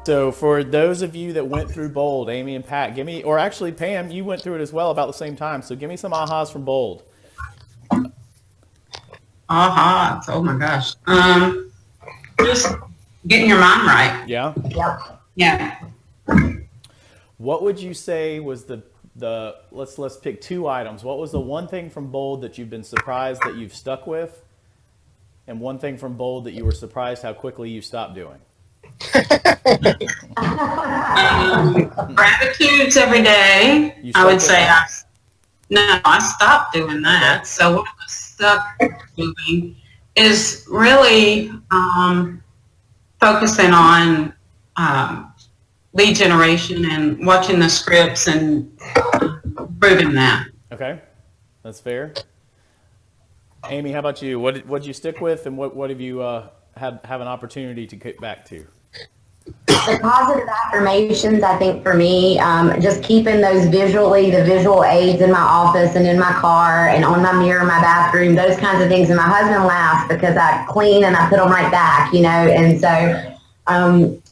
So for those of you that went through Bold, Amy and Pat, give me, or actually Pam, you went through it as well about the same time. So give me some ahas from Bold. Aha. Oh my gosh. Just getting your mind right. Yeah. Yep. Yeah. What would you say was the let's pick two items. What was the one thing from Bold that you've been surprised that you've stuck with, and one thing from Bold that you were surprised how quickly you stopped doing? Gratitudes every day. You I would stuck with say that? I stopped doing that. So what I was stuck doing is really focusing on lead generation and watching the scripts and improving that. Okay, that's fair. Amy, how about you? What did you stick with, and what have you have an opportunity to get back to? The positive affirmations, I think for me, just keeping those the visual aids in my office and in my car and on my mirror in my bathroom, those kinds of things. And my husband laughs because I clean and I put them right back, and so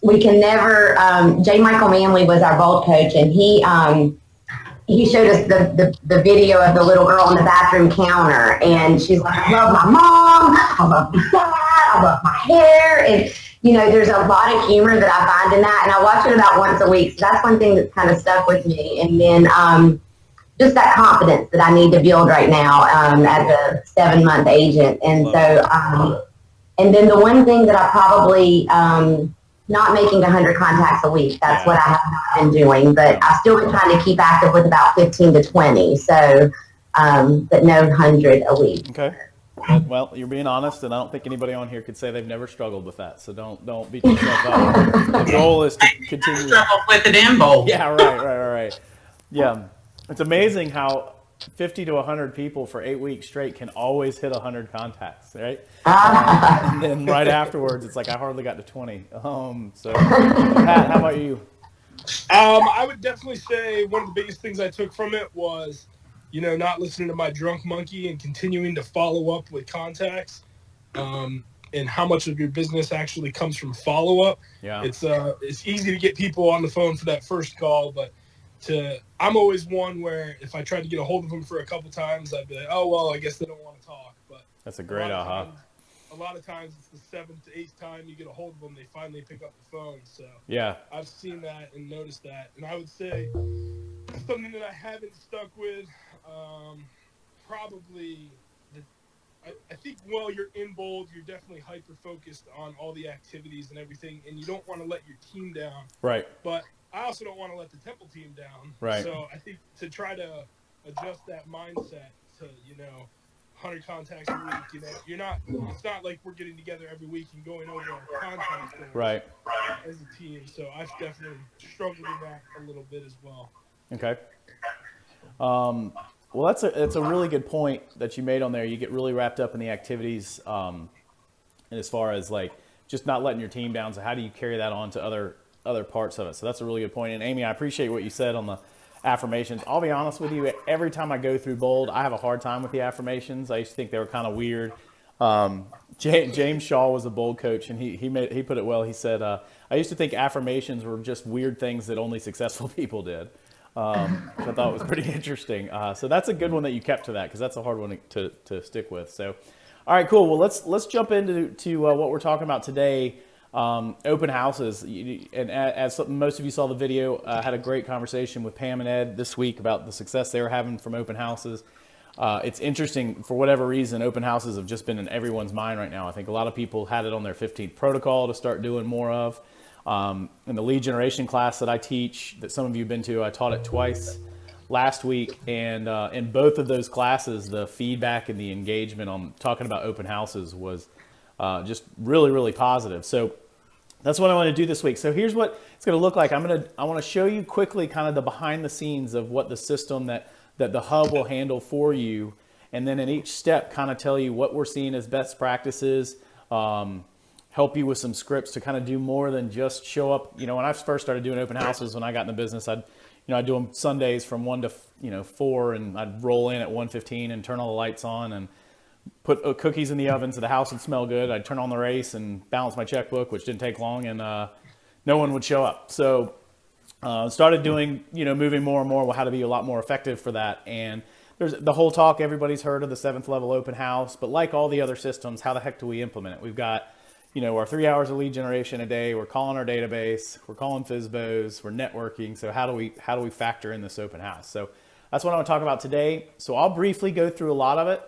we can never, J. Michael Manley was our Bold coach, and he showed us the video of the little girl on the bathroom counter, and she's like, I love my mom, I love my dad, I love my hair, and there's a lot of humor that I find in that, and I watch it about once a week, so that's one thing that's kind of stuck with me. And then just that confidence that I need to build right now as a 7-month agent. And so, and then the one thing that I probably, not making 100 contacts a week, that's what I have not been doing, but I've still been trying to keep active with about 15 to 20, so, but no 100 a week. Okay. Well, you're being honest, and I don't think anybody on here could say they've never struggled with that. So don't beat yourself up. The goal is to continue. Struggle with it in Bold. Yeah, right. Yeah, it's amazing how 50 to 100 people for 8 weeks straight can always hit 100 contacts, right? And then right afterwards, it's like I hardly got to 20. So, Pat, how about you? I would definitely say one of the biggest things I took from it was, not listening to my drunk monkey and continuing to follow up with contacts, and how much of your business actually comes from follow up. Yeah. It's easy to get people on the phone for that first call, but I'm always one where if I try to get a hold of them for a couple times, I'd be like, oh, well, I guess they don't want to talk. But that's a great aha. A lot of times it's the 7th to 8th time you get a hold of them, they finally pick up the phone. So yeah, I've seen that and noticed that. And I would say something that I haven't stuck with, probably, I think while you're in Bold, you're definitely hyper-focused on all the activities and everything, and you don't want to let your team down. Right. But I also don't want to let the Temple team down. Right. So I think to try to adjust that mindset to, 100 contacts a week, it's not like we're getting together every week and going over our contacts right as a team. So I've definitely struggled with that a little bit as well. Okay. Well, that's a really good point that you made on there. You get really wrapped up in the activities, and as far as like just not letting your team down. So how do you carry that on to other parts of it? So that's a really good point. And Amy, I appreciate what you said on the affirmations. I'll be honest with you. Every time I go through Bold, I have a hard time with the affirmations. I used to think they were kind of weird. James Shaw was a Bold coach, and he put it well. He said, I used to think affirmations were just weird things that only successful people did. Which I thought was pretty interesting. So that's a good one that you kept to that, because that's a hard one to stick with. So, all right, cool. Well, let's jump into what we're talking about today. Open houses. And as most of you saw the video, I had a great conversation with Pam and Ed this week about the success they were having from open houses. It's interesting, for whatever reason, open houses have just been in everyone's mind right now. I think a lot of people had it on their 15th protocol to start doing more of. In the lead generation class that I teach, that some of you have been to, I taught it twice last week. And in both of those classes, the feedback and the engagement on talking about open houses was just really, really positive. So that's what I want to do this week. So here's what it's going to look like. I want to show you quickly kind of the behind the scenes of what the system that the hub will handle for you. And then in each step, kind of tell you what we're seeing as best practices, help you with some scripts to kind of do more than just show up. When I first started doing open houses, when I got in the business, I'd do them Sundays from 1 to 4, and I'd roll in at 1:15 and turn all the lights on and put cookies in the oven so the house would smell good. I'd turn on the race and balance my checkbook, which didn't take long, and no one would show up. So started doing, moving more and more how to be a lot more effective for that. And there's the whole talk, everybody's heard of the 7th level open house, but like all the other systems, how the heck do we implement it? We've got, our 3 hours of lead generation a day. We're calling our database. We're calling FSBOs. We're networking. So how do we factor in this open house? So that's what I want to talk about today. So I'll briefly go through a lot of it.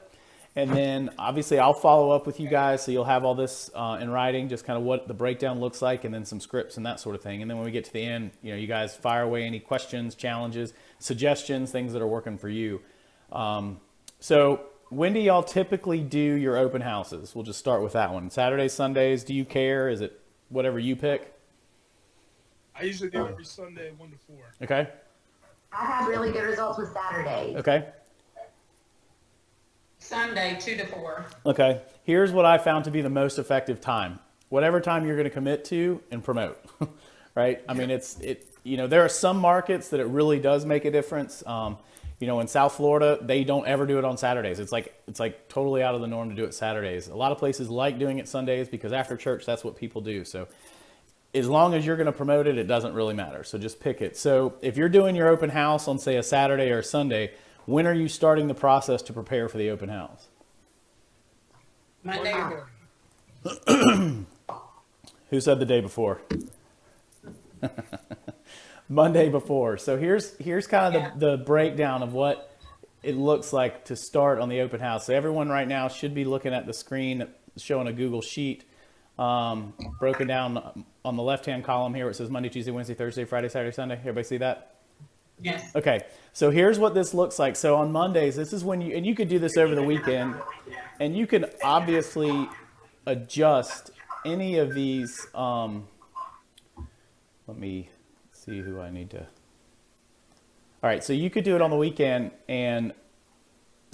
And then obviously I'll follow up with you guys. So you'll have all this in writing, just kind of what the breakdown looks like, and then some scripts and that sort of thing. And then when we get to the end, you guys fire away any questions, challenges, suggestions, things that are working for you. So when do y'all typically do your open houses? We'll just start with that one. Saturdays, Sundays, do you care? Is it whatever you pick? I usually do every Sunday, 1 to 4. Okay. I've had really good results with Saturdays. Okay. Sunday, 2 to 4. Okay. Here's what I found to be the most effective time. Whatever time you're going to commit to and promote, right? I mean, there are some markets that it really does make a difference. In South Florida, they don't ever do it on Saturdays. It's like totally out of the norm to do it Saturdays. A lot of places like doing it Sundays because after church, that's what people do. So as long as you're going to promote it, it doesn't really matter. So just pick it. So if you're doing your open house on, say, a Saturday or a Sunday, when are you starting the process to prepare for the open house? Monday. Who said the day before? Monday before. So here's kind of the breakdown of what it looks like to start on the open house. So everyone right now should be looking at the screen showing a Google Sheet broken down on the left-hand column here where it says Monday, Tuesday, Wednesday, Thursday, Friday, Saturday, Sunday. Everybody see that? Yes. Okay. So here's what this looks like. So on Mondays, this is when you could do this over the weekend, and you can obviously adjust any of these. Let me see who I need to. All right, so you could do it on the weekend and,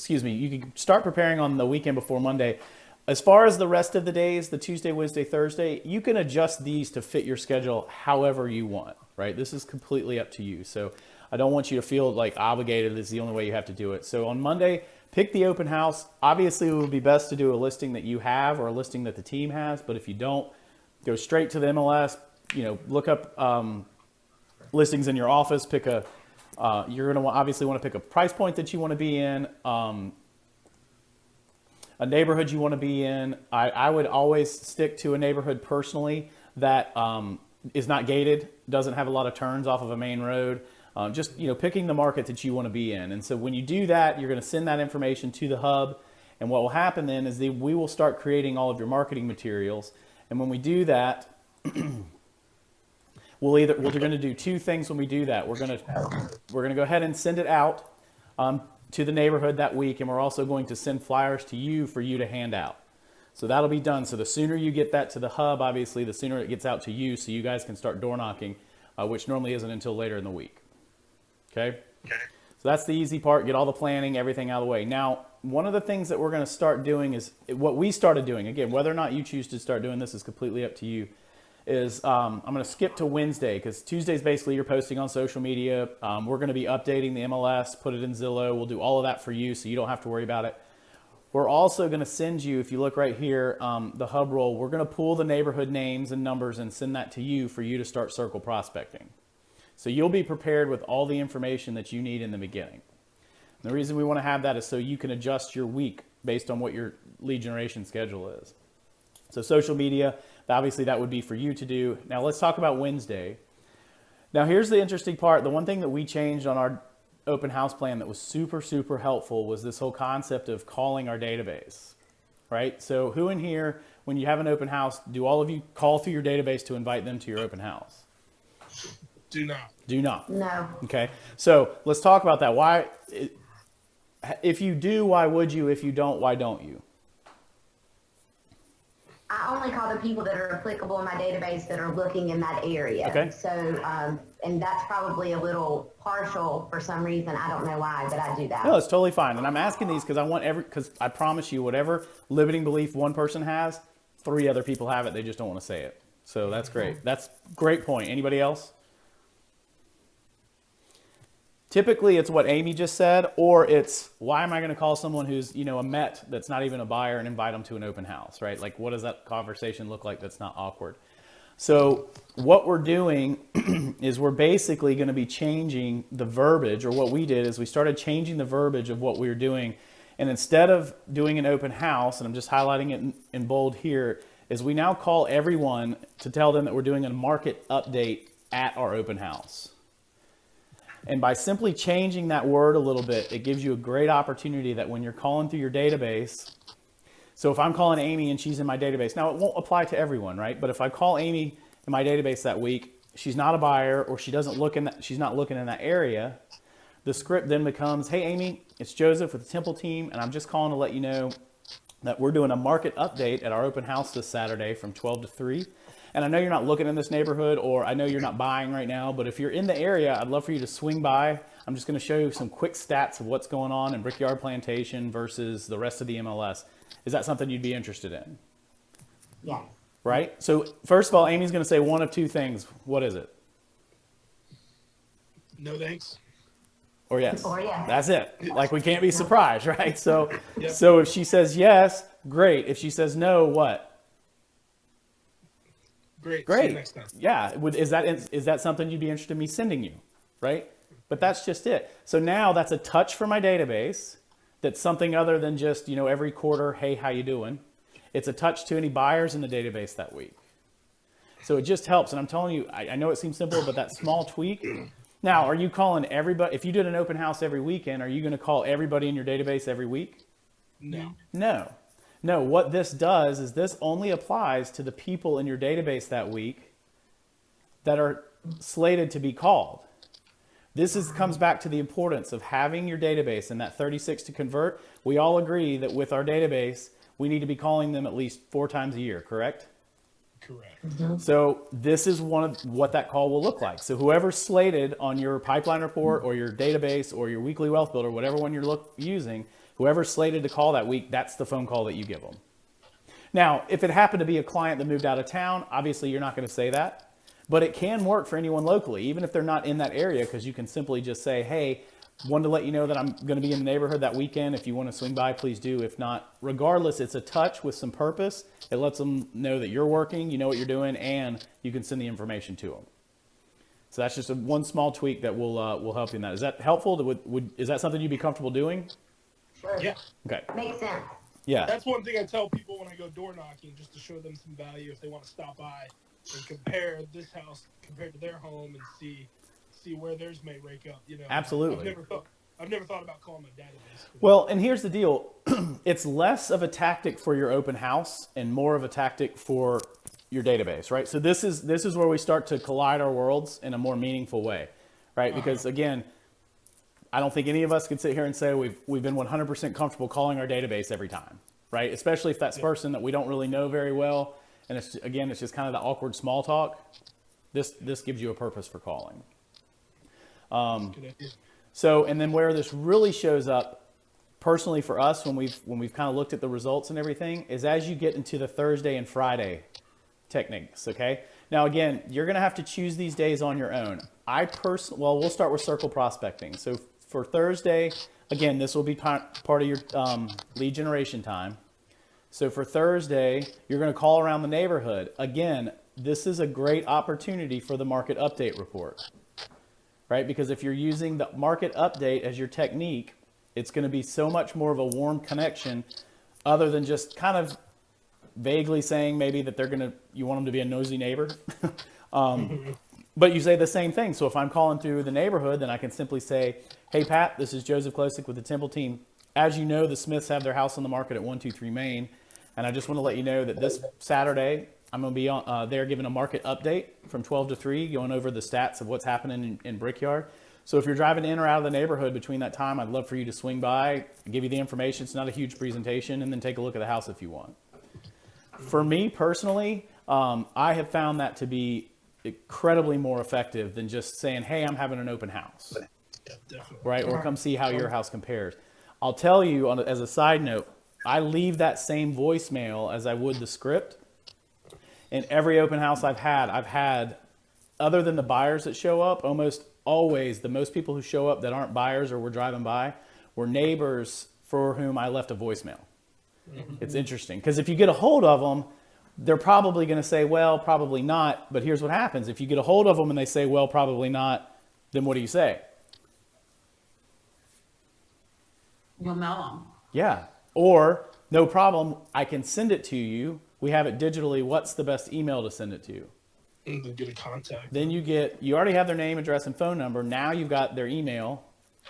you could start preparing on the weekend before Monday. As far as the rest of the days, the Tuesday, Wednesday, Thursday, you can adjust these to fit your schedule however you want, right? This is completely up to you. So I don't want you to feel like obligated. This is the only way you have to do it. So on Monday, pick the open house. Obviously, it would be best to do a listing that you have or a listing that the team has, but if you don't, go straight to the MLS, look up listings in your office, pick you're going to obviously want to pick a price point that you want to be in, a neighborhood you want to be in. I would always stick to a neighborhood personally that is not gated, doesn't have a lot of turns off of a main road, just picking the market that you want to be in. And so when you do that, you're going to send that information to the hub, and what will happen then is we will start creating all of your marketing materials. And when we do that, we're going to do two things when we do that. We're going to go ahead and send it out to the neighborhood that week, and we're also going to send flyers to you for you to hand out. So that'll be done. So the sooner you get that to the hub, obviously, the sooner it gets out to you, so you guys can start door knocking, which normally isn't until later in the week. Okay? So that's the easy part. Get all the planning, everything out of the way. Now, one of the things that we're going to start doing is what we started doing. Again, whether or not you choose to start doing this is completely up to you. I'm going to skip to Wednesday because Tuesday's basically you're posting on social media. We're going to be updating the MLS, put it in Zillow. We'll do all of that for you so you don't have to worry about it. We're also going to send you, if you look right here, the hub roll, we're going to pull the neighborhood names and numbers and send that to you for you to start circle prospecting. So you'll be prepared with all the information that you need in the beginning. And the reason we want to have that is so you can adjust your week based on what your lead generation schedule is. So social media, obviously that would be for you to do. Now let's talk about Wednesday. Now here's the interesting part. The one thing that we changed on our open house plan that was super, super helpful was this whole concept of calling our database, right? So who in here, when you have an open house, do all of you call through your database to invite them to your open house? Do not. Do not. No. Okay. So let's talk about that. Why, if you do, why would you? If you don't, why don't you? I only call the people that are applicable in my database that are looking in that area. Okay. So, and that's probably a little partial for some reason. I don't know why, but I do that. No, it's totally fine. And I'm asking these because because I promise you, whatever limiting belief one person has, 3 other people have it. They just don't want to say it. So that's great. That's a great point. Anybody else? Typically, it's what Amy just said, or it's why am I going to call someone who's, a Met that's not even a buyer and invite them to an open house, right? Like, what does that conversation look like that's not awkward? So what we're doing is we're basically going to be changing the verbiage, or what we did is we started changing the verbiage of what we were doing. And instead of doing an open house, and I'm just highlighting it in bold here, is we now call everyone to tell them that we're doing a market update at our open house. And by simply changing that word a little bit, it gives you a great opportunity that when you're calling through your database, so if I'm calling Amy and she's in my database, now it won't apply to everyone, right? But if I call Amy in my database that week, she's not a buyer, or she's not looking in that area, the script then becomes, hey Amy, it's Joseph with the Temple team, and I'm just calling to let you know that we're doing a market update at our open house this Saturday from 12 to 3. And I know you're not looking in this neighborhood, or I know you're not buying right now, but if you're in the area, I'd love for you to swing by. I'm just going to show you some quick stats of what's going on in Brickyard Plantation versus the rest of the MLS. Is that something you'd be interested in? Yes. Right? So first of all, Amy's going to say one of two things. What is it? No thanks. Or yes. Or yes. That's it. Like, we can't be surprised, right? So, Yep. so if she says yes, great. If she says no, what? Great. See Great. you next time. Yeah. Is that something you'd be interested in me sending you? Right? But that's just it. So now that's a touch for my database. That's something other than just, every quarter, hey, how you doing? It's a touch to any buyers in the database that week. So it just helps. And I'm telling you, I know it seems simple, but that small tweak. Now, are you calling everybody? If you did an open house every weekend, are you going to call everybody in your database every week? No. No, what this does is this only applies to the people in your database that week that are slated to be called. This comes back to the importance of having your database and that 36 to convert. We all agree that with our database, we need to be calling them at least 4 times a year, correct? Correct. So this is one of what that call will look like. So whoever's slated on your pipeline report or your database or your weekly wealth builder, whatever one you're using, whoever's slated to call that week, that's the phone call that you give them. Now, if it happened to be a client that moved out of town, obviously you're not going to say that, but it can work for anyone locally, even if they're not in that area, because you can simply just say, hey, wanted to let you know that I'm going to be in the neighborhood that weekend. If you want to swing by, please do. If not, regardless, it's a touch with some purpose. It lets them know that you're working, you know what you're doing, and you can send the information to them. So that's just one small tweak that will help you in that. Is that helpful? Is that something you'd be comfortable doing? Sure. Yeah. Okay. Makes sense. Yeah. That's one thing I tell people when I go door knocking, just to show them some value if they want to stop by and compare this house compared to their home and see where theirs may rake up. Absolutely. I've never thought about calling my database. Well, and here's the deal. It's less of a tactic for your open house and more of a tactic for your database, right? So this is where we start to collide our worlds in a more meaningful way, right? Because again, I don't think any of us could sit here and say we've been 100% comfortable calling our database every time, right? Especially if that's person that we don't really know very well, and it's just kind of the awkward small talk. This gives you a purpose for calling. Good idea. So, and then where this really shows up personally for us when we've kind of looked at the results and everything is as you get into the Thursday and Friday techniques. Okay. Now, again, you're going to have to choose these days on your own. We'll start with circle prospecting. So for Thursday, again, this will be part of your lead generation time. So for Thursday, you're going to call around the neighborhood. Again, this is a great opportunity for the market update report, right? Because if you're using the market update as your technique, it's going to be so much more of a warm connection other than just kind of vaguely saying maybe that you want them to be a nosy neighbor. But you say the same thing. So if I'm calling through the neighborhood, then I can simply say, hey, Pat, this is Joseph Klosick with the Temple team. As you know, the Smiths have their house on the market at 123 Main. And I just want to let you know that this Saturday, I'm going to be there giving a market update from 12 to 3, going over the stats of what's happening in Brickyard. So if you're driving in or out of the neighborhood between that time, I'd love for you to swing by, give you the information. It's not a huge presentation, and then take a look at the house if you want. For me personally, I have found that to be incredibly more effective than just saying, hey, I'm having an open house, Definitely. right? Or come see how your house compares. I'll tell you as a side note, I leave that same voicemail as I would the script. In every open house I've had, other than the buyers that show up, almost always the most people who show up that aren't buyers or were driving by were neighbors for whom I left a voicemail. Mm-hmm. It's interesting because if you get a hold of them, they're probably going to say, well, probably not. But here's what happens. If you get a hold of them and they say, well, probably not, then what do you say? You'll know them. Yeah. Or, no problem, I can send it to you. We have it digitally. What's the best email to send it to? And then get a contact. Then you already have their name, address, and phone number. Now you've got their email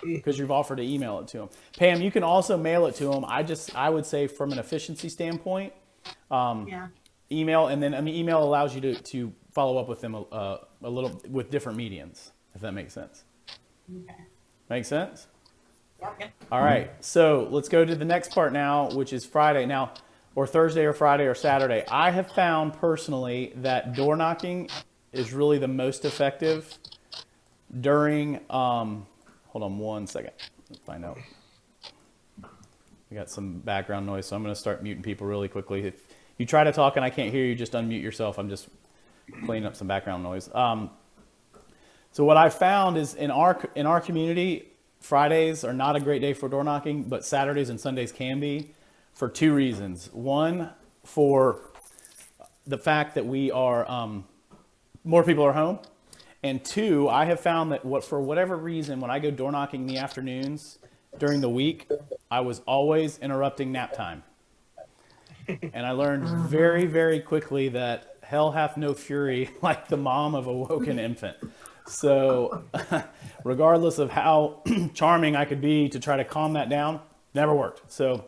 because you've offered to email it to them. Pam, you can also mail it to them. I would say from an efficiency standpoint, Yeah. email, and then email allows you to follow up with them a little with different mediums, if that makes sense. Okay. Make sense? Yep. All right, so let's go to the next part now, which is Friday. Now, or Thursday or Friday or Saturday. I have found personally that door knocking is really the most effective during, hold on one second, let's find out. We got some background noise, so I'm gonna start muting people really quickly. If you try to talk and I can't hear you, just unmute yourself. I'm just cleaning up some background noise. So what I found is in our community, Fridays are not a great day for door knocking, but Saturdays and Sundays can be, for two reasons. One, for the fact that we are, more people are home. And two, I have found that for whatever reason, when I go door knocking in the afternoons during the week, I was always interrupting nap time. And I learned very, very quickly that hell hath no fury like the mom of a woken infant. So regardless of how charming I could be to try to calm that down, never worked. So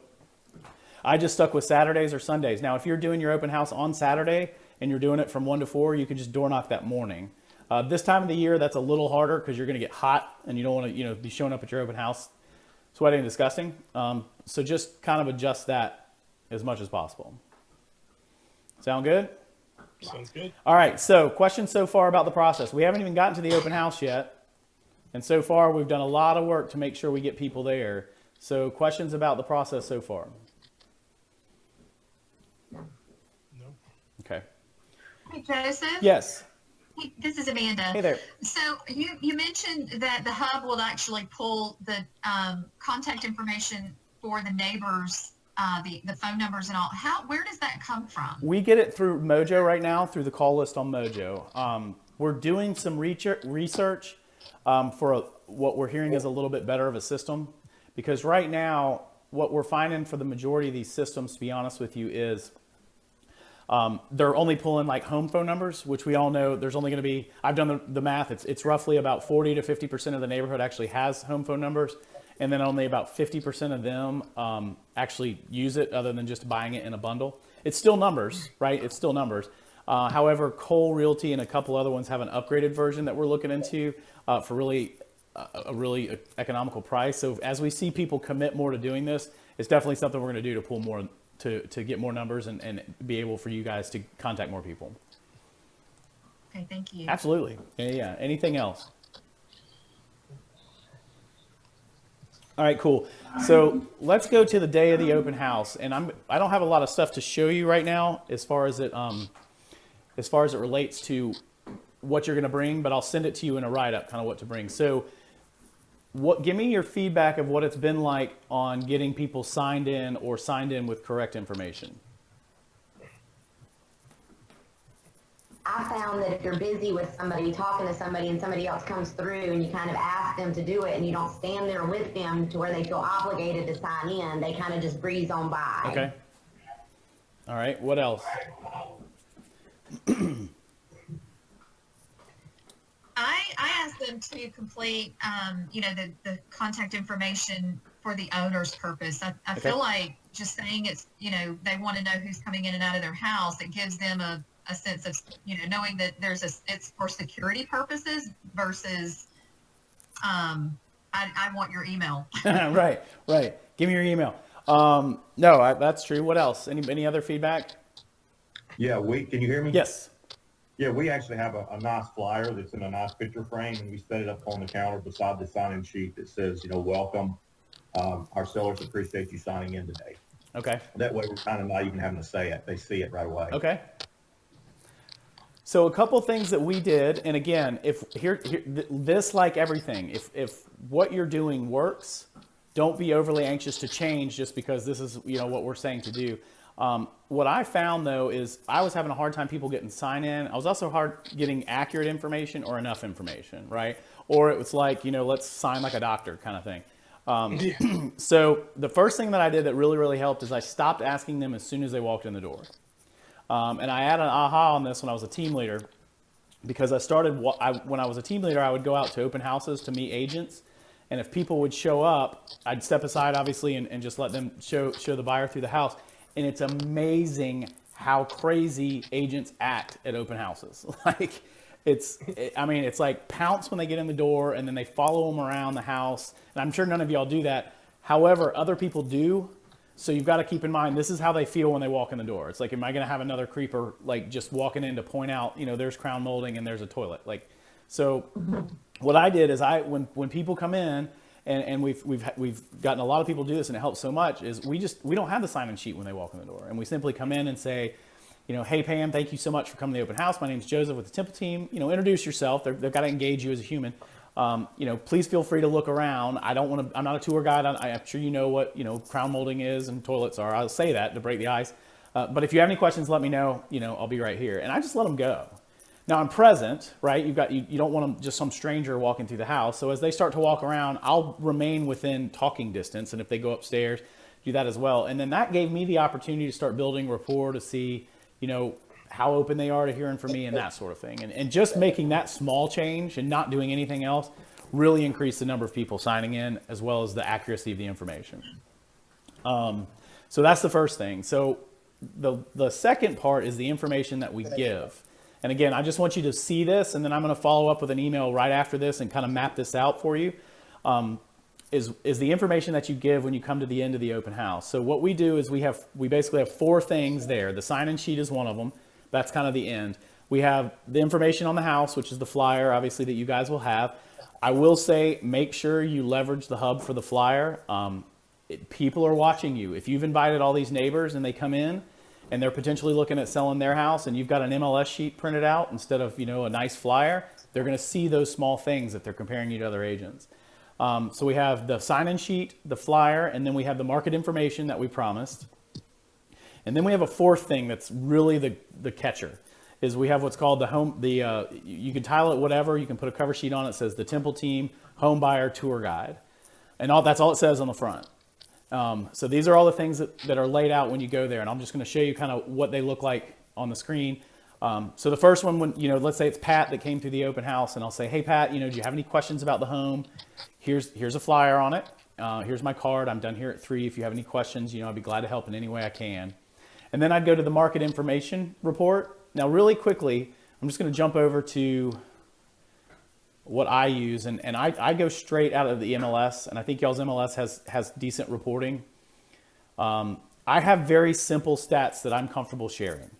I just stuck with Saturdays or Sundays. Now, if you're doing your open house on Saturday and you're doing it from 1 to 4, you can just door knock that morning. This time of the year, that's a little harder because you're going to get hot and you don't want to, be showing up at your open house sweating and disgusting. So just kind of adjust that as much as possible. Sound good? Sounds good. All right, so questions so far about the process. We haven't even gotten to the open house yet. And so far, we've done a lot of work to make sure we get people there. So questions about the process so far? No. Okay. Hey, Joseph. Yes. Hey, this is Amanda. Hey there. So you mentioned that the hub will actually pull the contact information for the neighbors, the phone numbers and all. Where does that come from? We get it through Mojo right now, through the call list on Mojo. We're doing some research for what we're hearing is a little bit better of a system. Because right now, what we're finding for the majority of these systems, to be honest with you, is they're only pulling like home phone numbers, which we all know there's only going to be, I've done the math, it's roughly about 40 to 50% of the neighborhood actually has home phone numbers. And then only about 50% of them actually use it other than just buying it in a bundle. It's still numbers, right? It's still numbers. However, Cole Realty and a couple other ones have an upgraded version that we're looking into for a really economical price. So as we see people commit more to doing this, it's definitely something we're going to do to pull more, to get more numbers and be able for you guys to contact more people. Okay, thank you. Absolutely. Yeah. Anything else? All right, cool. So let's go to the day of the open house, and I don't have a lot of stuff to show you right now as far as it relates to what you're going to bring, but I'll send it to you in a write-up, kind of what to bring. So, give me your feedback of what it's been like on getting people signed in with correct information. I found that if you're busy with somebody, talking to somebody, and somebody else comes through and you kind of ask them to do it and you don't stand there with them to where they feel obligated to sign in, they kind of just breeze on by. Okay. All right. What else? I asked them to complete, the contact information for the owner's purpose. I Okay. feel like just saying it's, they want to know who's coming in and out of their house. It gives them a sense of, knowing that it's for security purposes versus, I want your email. Right. Give me your email. No, that's true. What else? Any other feedback? Yeah, can you hear me? Yes. Yeah, we actually have a nice flyer that's in a nice picture frame, and we set it up on the counter beside the sign-in sheet that says, welcome. Our sellers appreciate you signing in today. Okay. That way, we're kind of not even having to say it. They see it right away. Okay. So a couple things that we did, and again, this, like everything, if what you're doing works, don't be overly anxious to change just because this is what we're saying to do. What I found though is I was having a hard time people getting sign in. I was also hard getting accurate information or enough information, right? Or it was like, let's sign like a doctor kind of thing. So the first thing that I did that really, really helped is I stopped asking them as soon as they walked in the door. And I had an aha on this when I was a team leader, because I started, when I was a team leader, I would go out to open houses to meet agents. And if people would show up, I'd step aside, obviously, and just let them show the buyer through the house. And it's amazing how crazy agents act at open houses. Like, it's like pounce when they get in the door, and then they follow them around the house. And I'm sure none of y'all do that. However, other people do. So you've got to keep in mind, this is how they feel when they walk in the door. It's like, am I going to have another creeper, like, just walking in to point out, there's crown molding and there's a toilet. Like, so what I did is when people come in, and we've gotten a lot of people do this, and it helps so much, is we don't have the sign-in sheet when they walk in the door. And we simply come in and say, hey, Pam, thank you so much for coming to the open house. My name's Joseph with the Temple team. Introduce yourself. They've got to engage you as a human. Please feel free to look around. I'm not a tour guide. I'm sure you know what, crown molding is and toilets are. I'll say that to break the ice. But if you have any questions, let me know. I'll be right here. And I just let them go. Now I'm present, right? You don't want them, just some stranger walking through the house. So as they start to walk around, I'll remain within talking distance. And if they go upstairs, do that as well. And then that gave me the opportunity to start building rapport, to see, how open they are to hearing from me and that sort of thing. And just making that small change and not doing anything else really increased the number of people signing in, as well as the accuracy of the information. So that's the first thing. So the second part is the information that we give. And again, I just want you to see this, and then I'm going to follow up with an email right after this and kind of map this out for you. Is the information that you give when you come to the end of the open house. So what we do is we basically have 4 things there. The sign-in sheet is one of them. That's kind of the end. We have the information on the house, which is the flyer, obviously, that you guys will have. I will say, make sure you leverage the hub for the flyer. People are watching you. If you've invited all these neighbors and they come in and they're potentially looking at selling their house, and you've got an MLS sheet printed out instead of, a nice flyer, they're going to see those small things if they're comparing you to other agents. So we have the sign-in sheet, the flyer, and then we have the market information that we promised. And then we have a fourth thing that's really the catcher, is we have what's called you can tile it whatever, you can put a cover sheet on it that says the Temple Team Home Buyer Tour Guide. And that's all it says on the front. So these are all the things that are laid out when you go there. And I'm just going to show you kind of what they look like on the screen. So the first one, when, let's say it's Pat that came through the open house, and I'll say, hey, Pat, do you have any questions about the home? Here's a flyer on it. Here's my card. I'm done here at 3. If you have any questions, I'd be glad to help in any way I can. And then I'd go to the market information report. Now, really quickly, I'm just going to jump over to what I use. And I go straight out of the MLS, and I think y'all's MLS has decent reporting. I have very simple stats that I'm comfortable sharing.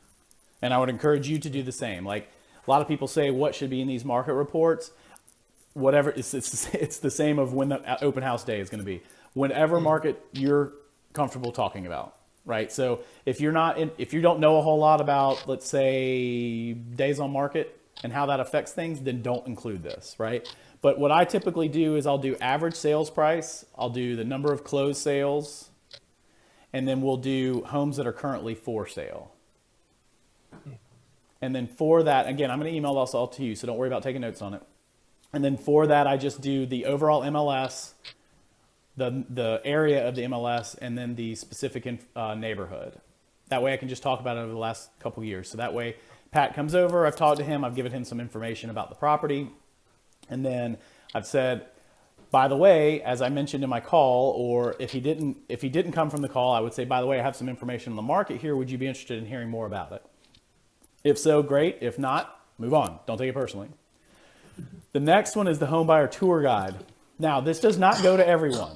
And I would encourage you to do the same. Like, a lot of people say, what should be in these market reports? Whatever, it's the same of when the open house day is going to be. Whatever market you're comfortable talking about, right? So if you don't know a whole lot about, let's say, days on market and how that affects things, then don't include this, right? But what I typically do is I'll do average sales price, I'll do the number of closed sales, and then we'll do homes that are currently for sale. And then for that, again, I'm going to email this all to you, so don't worry about taking notes on it. And then for that, I just do the overall MLS, the area of the MLS, and then the specific neighborhood. That way I can just talk about it over the last couple years. So that way Pat comes over, I've talked to him, I've given him some information about the property. And then I've said, by the way, as I mentioned in my call, or if he didn't come from the call, I would say, by the way, I have some information on the market here. Would you be interested in hearing more about it? If so, great. If not, move on. Don't take it personally. The next one is the home buyer tour guide. Now, this does not go to everyone,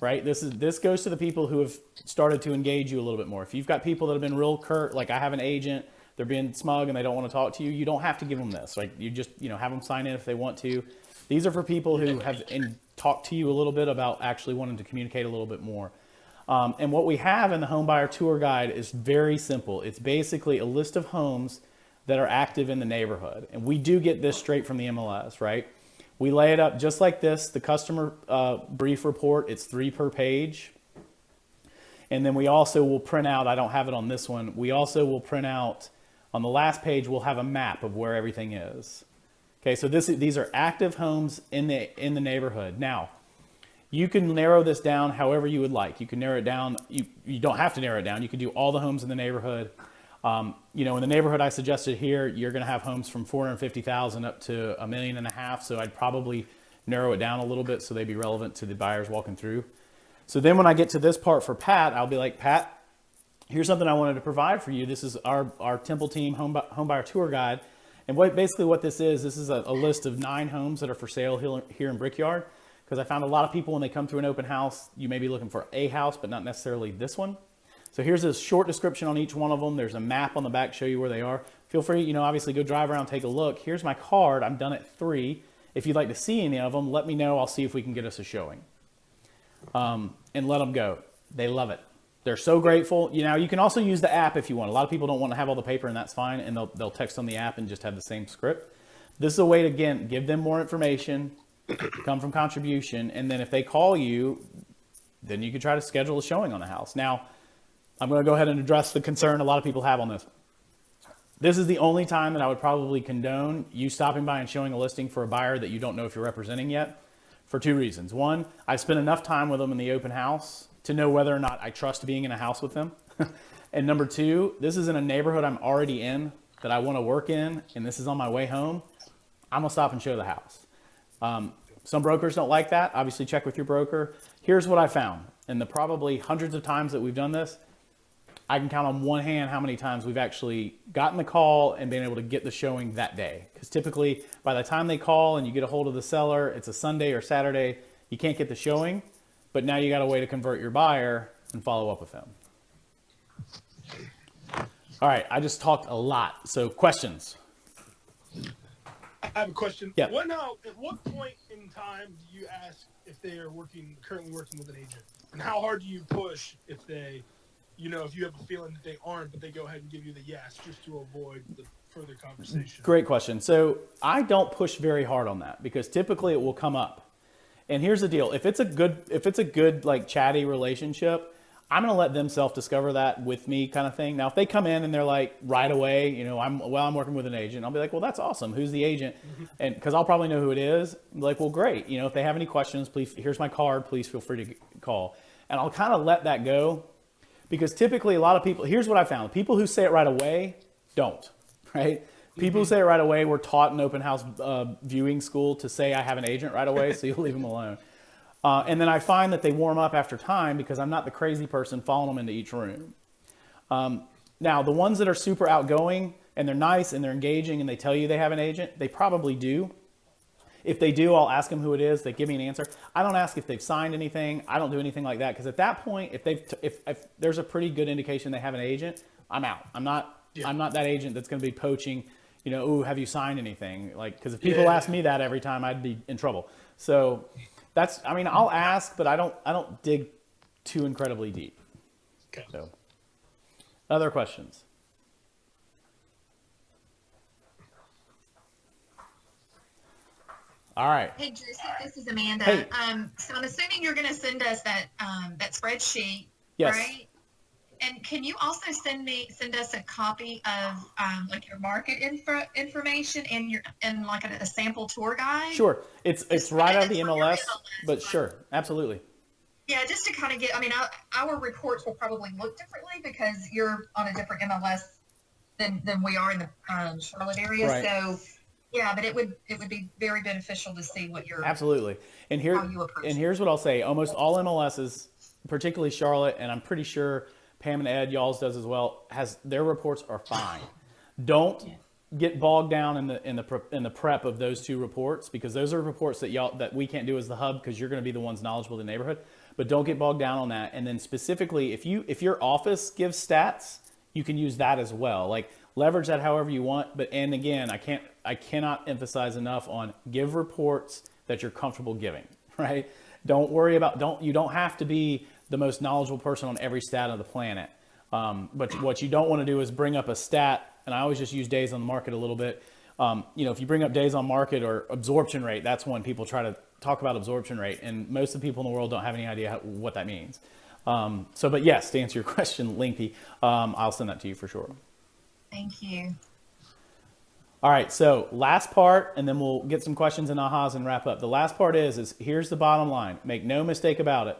right? This goes to the people who have started to engage you a little bit more. If you've got people that have been real curt, like I have an agent, they're being smug and they don't want to talk to you, you don't have to give them this. Like, you just, have them sign in if they want to. These are for people who have talked to you a little bit about actually wanting to communicate a little bit more. And what we have in the home buyer tour guide is very simple. It's basically a list of homes that are active in the neighborhood. And we do get this straight from the MLS, right? We lay it up just like this, the customer brief report, it's 3 per page. And then we also will print out, I don't have it on this one, we also will print out, on the last page, we'll have a map of where everything is. Okay, so these are active homes in the neighborhood. Now, you can narrow this down however you would like. You can narrow it down. You don't have to narrow it down. You can do all the homes in the neighborhood. You know, in the neighborhood I suggested here, you're going to have homes from 450,000 up to $1.5 million. So I'd probably narrow it down a little bit so they'd be relevant to the buyers walking through. So then when I get to this part for Pat, I'll be like, Pat, here's something I wanted to provide for you. This is our Temple Team home buyer tour guide. And basically what this is a list of 9 homes that are for sale here in Brickyard. Because I found a lot of people when they come through an open house, you may be looking for a house, but not necessarily this one. So here's a short description on each one of them. There's a map on the back, show you where they are. Feel free, you know, obviously go drive around, take a look. Here's my card. I'm done at 3. If you'd like to see any of them, let me know. I'll see if we can get us a showing. And let them go. They love it. They're so grateful. You know, you can also use the app if you want. A lot of people don't want to have all the paper, and that's fine. And they'll text on the app and just have the same script. This is a way to, again, give them more information, come from contribution, and then if they call you, then you can try to schedule a showing on the house. Now, I'm going to go ahead and address the concern a lot of people have on this. This is the only time that I would probably condone you stopping by and showing a listing for a buyer that you don't know if you're representing yet, for 2 reasons. One, I've spent enough time with them in the open house to know whether or not I trust being in a house with them. And number 2, this is in a neighborhood I'm already in that I want to work in, and this is on my way home. I'm going to stop and show the house. Some brokers don't like that. Obviously, check with your broker. Here's what I found. In the probably hundreds of times that we've done this, I can count on one hand how many times we've actually gotten the call and been able to get the showing that day. Because typically, by the time they call and you get a hold of the seller, it's a Sunday or Saturday, you can't get the showing, but now you got a way to convert your buyer and follow up with them. All right, I just talked a lot. So questions? I have a question. Yeah. At what point in time do you ask if they are currently working with an agent? And how hard do you push if they, you know, if you have a feeling that they aren't, but they go ahead and give you the yes just to avoid the further conversation? Great question. So I don't push very hard on that because typically it will come up. And here's the deal. If it's a good like chatty relationship, I'm going to let them self-discover that with me kind of thing. Now, if they come in and they're like right away, you know, I'm working with an agent, I'll be like, well, that's awesome. Who's the agent? And because I'll probably know who it is. I'm like, well, great. You know, if they have any questions, please, here's my card. Please feel free to call. And I'll kind of let that go because typically a lot of people, here's what I found. People who say it right away don't, right? People who say it right away were taught in open house viewing school to say I have an agent right away, so you leave them alone. And then I find that they warm up after time because I'm not the crazy person following them into each room. Now, the ones that are super outgoing and they're nice and they're engaging and they tell you they have an agent, they probably do. If they do, I'll ask them who it is. They give me an answer. I don't ask if they've signed anything. I don't do anything like that because at that point, if there's a pretty good indication they have an agent, I'm out. I'm not that agent that's going to be poaching. You know, ooh, have you signed anything? Like, because if people ask me that every time, I'd be in trouble. So. I mean, I'll ask, but I don't dig too incredibly deep. Okay. So, other questions? All right. Hey, Drew, this is Amanda. Hey. So I'm assuming you're going to send us that spreadsheet, Yes. right? And can you also send us a copy of like your market information and like a sample tour guide? Sure. It's right out of the MLS, but sure, absolutely. Yeah, just to kind of get. I mean, our reports will probably look differently because you're on a different MLS than we are in the Charlotte area. Right. So. Yeah, but it would be very beneficial to see what you're Absolutely. And how you approach it. here's what I'll say. Almost all MLSs, particularly Charlotte, and I'm pretty sure Pam and Ed, y'all's does as well, their reports are fine. Don't get bogged down in the prep of those 2 reports because those are reports that we can't do as the hub because you're going to be the ones knowledgeable in the neighborhood. But don't get bogged down on that. And then specifically, if your office gives stats, you can use that as well. Like leverage that however you want. And again, I cannot emphasize enough on give reports that you're comfortable giving. Right? Don't worry about you don't have to be the most knowledgeable person on every stat on the planet. But what you don't want to do is bring up a stat, and I always just use days on the market a little bit. You know, if you bring up days on market or absorption rate, that's when people try to talk about absorption rate, and most of the people in the world don't have any idea what that means. But yes, to answer your question, lengthy, I'll send that to you for sure. Thank you. All right, so last part, and then we'll get some questions and ahas and wrap up. The last part is here's the bottom line. Make no mistake about it.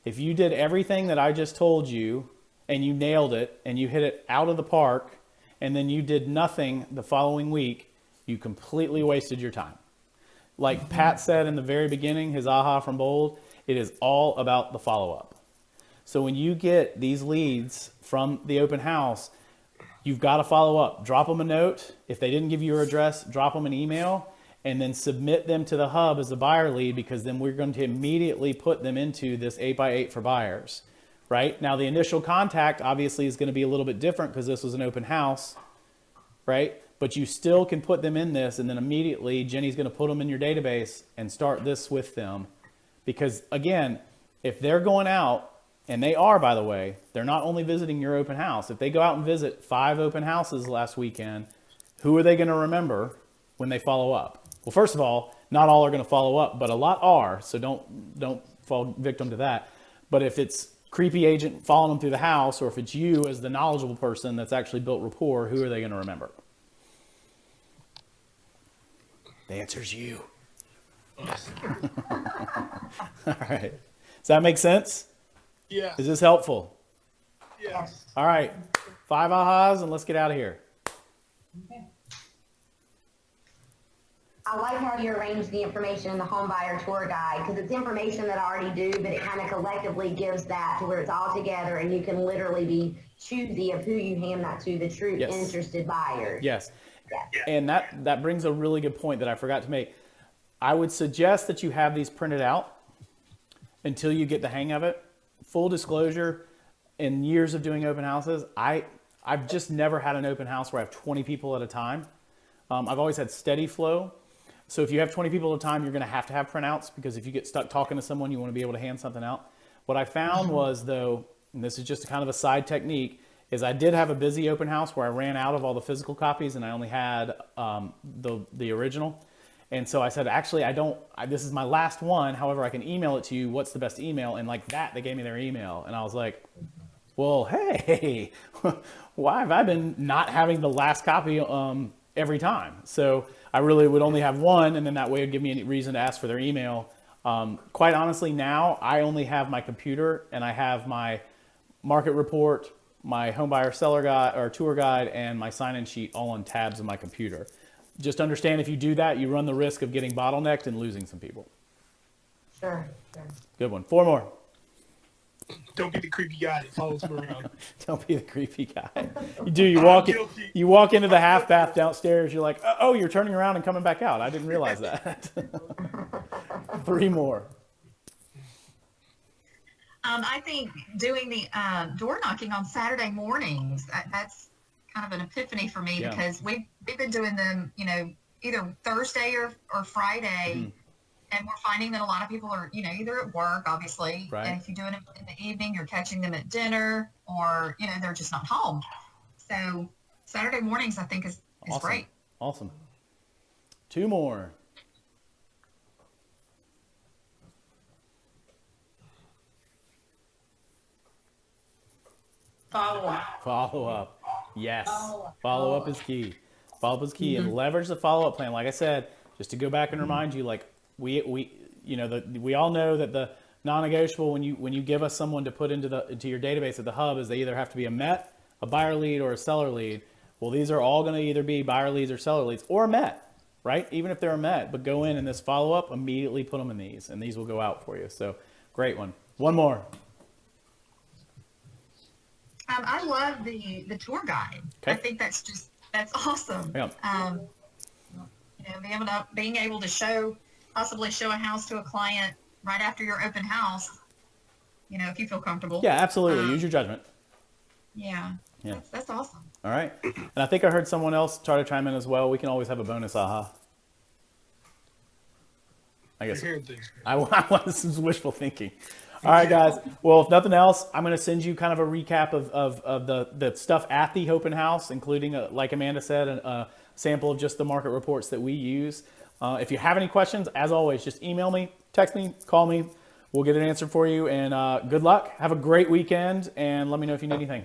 If you did everything that I just told you and you nailed it and you hit it out of the park and then you did nothing the following week, you completely wasted your time. Like Pat said in the very beginning, his aha from Bold, it is all about the follow-up. So when you get these leads from the open house, you've got to follow up. Drop them a note. If they didn't give you your address, drop them an email and then submit them to the hub as a buyer lead, because then we're going to immediately put them into this 8x8 for buyers, right? Now, the initial contact obviously is going to be a little bit different because this was an open house, right? But you still can put them in this, and then immediately Jenny's going to put them in your database and start this with them. Because again, if they're going out, and they are, by the way, they're not only visiting your open house. If they go out and visit 5 open houses last weekend, who are they going to remember when they follow up? Well, first of all, not all are going to follow up, but a lot are. So don't fall victim to that. But if it's creepy agent following them through the house, or if it's you as the knowledgeable person that's actually built rapport, who are they going to remember? The answer's you. All right. Does that make sense? Yeah. Is this helpful? Yes. All right. 5 ahas and let's get out of here. I like how you arrange the information in the home buyer tour guide, because it's information that I already do, but it kind of collectively gives that to where it's all together and you can literally be choosy of who you hand that to, the true Yes. interested buyers. Yes. Yes. And that brings a really good point that I forgot to make. I would suggest that you have these printed out until you get the hang of it. Full disclosure, in years of doing open houses, I've just never had an open house where I have 20 people at a time. I've always had steady flow. So if you have 20 people at a time, you're going to have printouts, because if you get stuck talking to someone, you want to be able to hand something out. What I found was, though, and this is just kind of a side technique, is I did have a busy open house where I ran out of all the physical copies and I only had the original. And so I said, actually, this is my last one. However, I can email it to you. What's the best email? And like that, they gave me their email. And I was like, well, hey, why have I been not having the last copy every time? So I really would only have one, and then that way it would give me a reason to ask for their email. Quite honestly, now I only have my computer, and I have my market report, my home buyer seller guide or tour guide, and my sign-in sheet all on tabs of my computer. Just understand, if you do that, you run the risk of getting bottlenecked and losing some people. Sure. Good one. 4 more. Don't be the creepy guy that follows him around. Don't be the creepy guy. You walk into the half bath downstairs. You're like, oh, you're turning around and coming back out. I didn't realize that. 3 more. I think doing the door knocking on Saturday mornings, that's kind of an epiphany for me, Yeah. because we've been doing them, either Thursday or Friday. Mhm. And we're finding that a lot of people are, either at work, obviously, Right. and if you're doing it in the evening, you're catching them at dinner, or, they're just not home. So Saturday mornings, I think, is Awesome. great. Awesome. 2 more. Follow up. Follow up. Yes. Follow up is key. Follow up is key, Mm-hmm. and leverage the follow up plan. Like I said, just to go back and remind you, like we all know that the non-negotiable when you give us someone to put into your database at the hub is they either have to be a MET, a buyer lead, or a seller lead. Well, these are all going to either be buyer leads or seller leads, or a MET, right? Even if they're a MET, but go in and this follow up, immediately put them in these, and these will go out for you. So great one. 1 more. I love the tour guide. Okay. I think that's awesome. Yeah. Being able to possibly show a house to a client right after your open house, if you feel comfortable. Yeah, absolutely. Use your judgment. Yeah. Yeah. That's awesome. All right. And I think I heard someone else try to chime in as well. We can always have a bonus aha. I guess You're hearing things. I want some wishful thinking. All right, guys. Well, if nothing else, I'm going to send you kind of a recap of the stuff at the open house, including, like Amanda said, a sample of just the market reports that we use. If you have any questions, as always, just email me, text me, call me, We'll get it answered for you, and good luck. Have a great weekend, and let me know if you need anything.